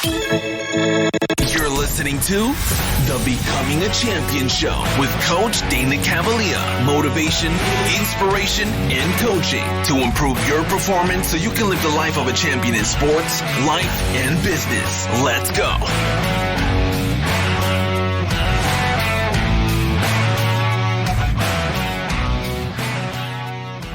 You're listening to the Becoming a Champion Show with Coach Dana Cavalea. Motivation, inspiration, and coaching to improve your performance so you can live the life of a champion in sports, life, and business. Let's go.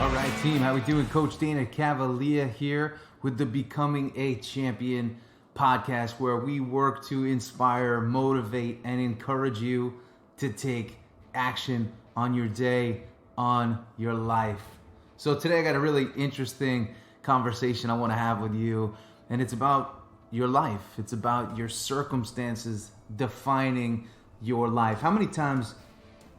All right, team, how we doing? Coach Dana Cavalea here with the Becoming a Champion podcast, where we work to inspire, motivate, and encourage you to take action on your day, on your life. So today I got a really interesting conversation I want to have with you, and it's about your life. It's about your circumstances defining your life. How many times,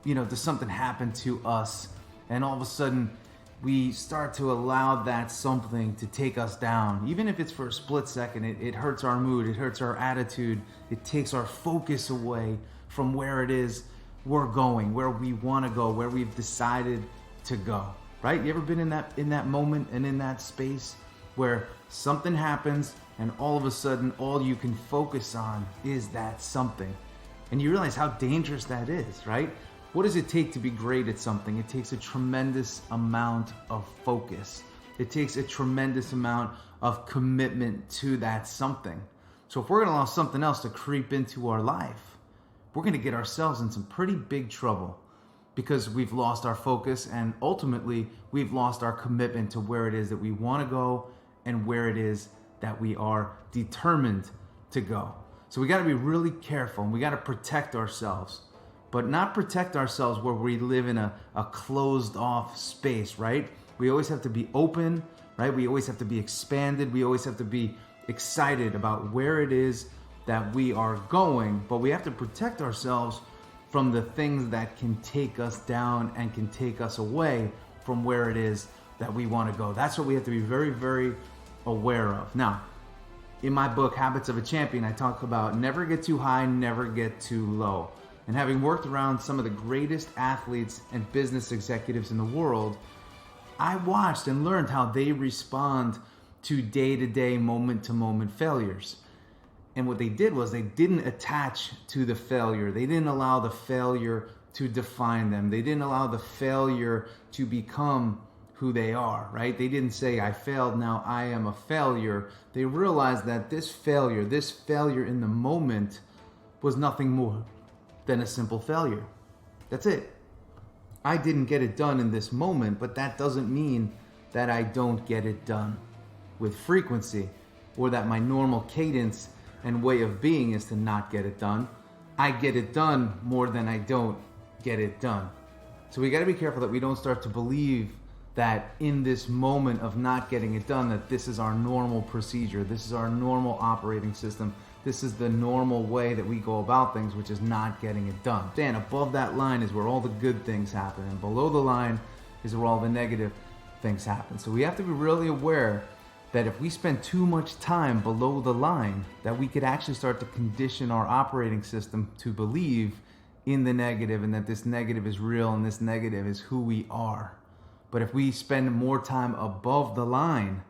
does something happen to us and all of a sudden we start to allow that something to take us down? Even if it's for a split second, it hurts our mood, it hurts our attitude, it takes our focus away from where it is we're going, where we want to go, where we've decided to go, right? You ever been in that moment and in that space where something happens and all of a sudden all you can focus on is that something? And you realize how dangerous that is, right? What does it take to be great at something? It takes a tremendous amount of focus. It takes a tremendous amount of commitment to that something. So if we're going to allow something else to creep into our life, we're going to get ourselves in some pretty big trouble, because we've lost our focus and ultimately we've lost our commitment to where it is that we want to go and where it is that we are determined to go. So we got to be really careful, and we got to protect ourselves. But not protect ourselves where we live in a closed off space, right? We always have to be open, right? We always have to be expanded. We always have to be excited about where it is that we are going. But we have to protect ourselves from the things that can take us down and can take us away from where it is that we want to go. That's what we have to be very, very aware of. Now, in my book, Habits of a Champion, I talk about never get too high, never get too low. And having worked around some of the greatest athletes and business executives in the world, I watched and learned how they respond to day-to-day, moment-to-moment failures. And what they did was they didn't attach to the failure. They didn't allow the failure to define them. They didn't allow the failure to become who they are, right? They didn't say, I failed, now I am a failure. They realized that this failure in the moment was nothing more than a simple failure. That's it. I didn't get it done in this moment, but that doesn't mean that I don't get it done with frequency, or that my normal cadence and way of being is to not get it done. I get it done more than I don't get it done. So we got to be careful that we don't start to believe that in this moment of not getting it done, that this is our normal procedure, this is our normal operating system, this is the normal way that we go about things, which is not getting it done. Dan, above that line is where all the good things happen, and below the line is where all the negative things happen. So we have to be really aware that if we spend too much time below the line, that we could actually start to condition our operating system to believe in the negative, and that this negative is real and this negative is who we are. But if we spend more time above the line,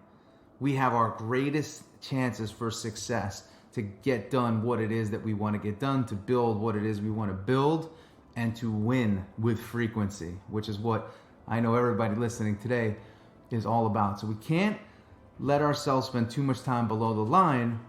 we have our greatest chances for success to get done what it is that we want to get done, to build what it is we want to build, and to win with frequency, which is what I know everybody listening today is all about. So we can't let ourselves spend too much time below the line,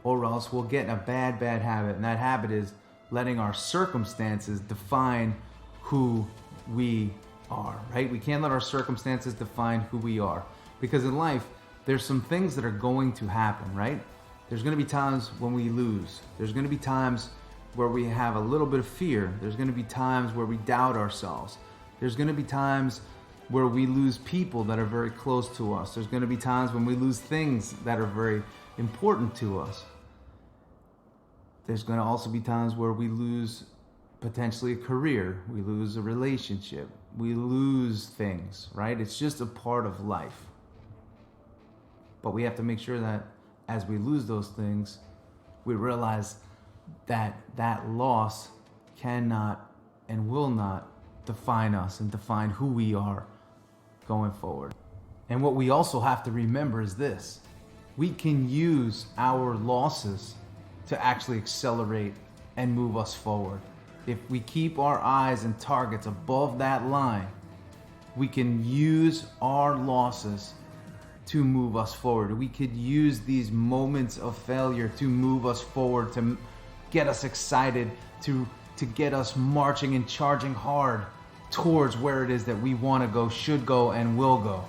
or else we'll get in a bad habit. And that habit is letting our circumstances define who we are, right? We can't let our circumstances define who we are, because in life, there's some things that are going to happen, right? There's going to be times when we lose. There's going to be times where we have a little bit of fear. There's going to be times where we doubt ourselves. There's going to be times where we lose people that are very close to us. There's going to be times when we lose things that are very important to us. There's going to also be times where we lose potentially a career. We lose a relationship. We lose things, right? It's just a part of life. But we have to make sure that as we lose those things, we realize that that loss cannot and will not define us and define who we are going forward. And what we also have to remember is this: we can use our losses to actually accelerate and move us forward. If we keep our eyes and targets above that line, we can use our losses to move us forward. We could use these moments of failure to move us forward, to get us excited, to get us marching and charging hard towards where it is that we want to go, should go, and will go.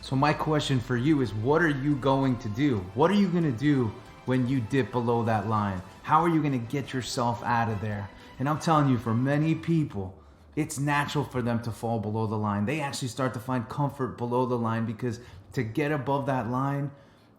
So my question for you is, what are you going to do? What are you going to do when you dip below that line? How are you going to get yourself out of there? And I'm telling you, for many people, it's natural for them to fall below the line. They actually start to find comfort below the line, because to get above that line,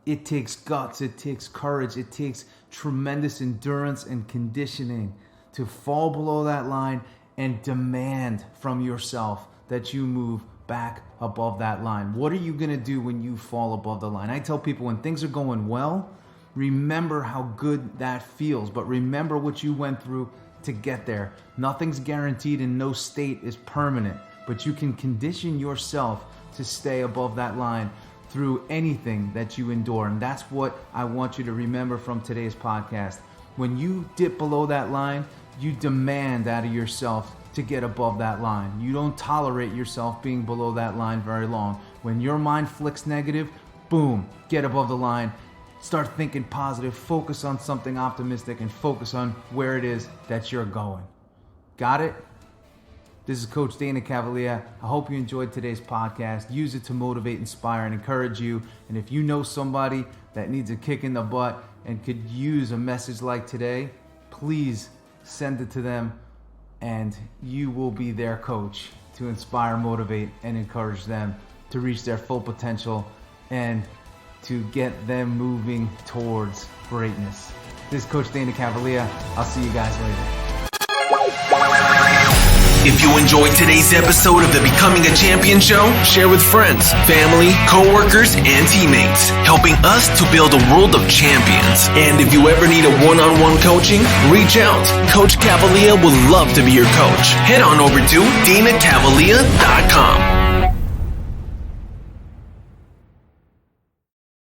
it takes guts, it takes courage, it takes tremendous endurance and conditioning to fall below that line and demand from yourself that you move back above that line. What are you going to do when you fall above the line? I tell people, when things are going well, remember how good that feels, but remember what you went through to get there. Nothing's guaranteed and no state is permanent, but you can condition yourself to stay above that line through anything that you endure. And that's what I want you to remember from today's podcast. When you dip below that line, you demand out of yourself to get above that line. You don't tolerate yourself being below that line very long. When your mind flicks negative, boom, get above the line. Start thinking positive, focus on something optimistic, and focus on where it is that you're going. Got it? This is Coach Dana Cavalea. I hope you enjoyed today's podcast. Use it to motivate, inspire, and encourage you. And if you know somebody that needs a kick in the butt and could use a message like today, please send it to them, and you will be their coach to inspire, motivate, and encourage them to reach their full potential and to get them moving towards greatness. This is Coach Dana Cavalea. I'll see you guys later. If you enjoyed today's episode of the Becoming a Champion show, share with friends, family, coworkers, and teammates, helping us to build a world of champions. And if you ever need a one-on-one coaching, reach out. Coach Cavalea would love to be your coach. Head on over to DanaCavalea.com.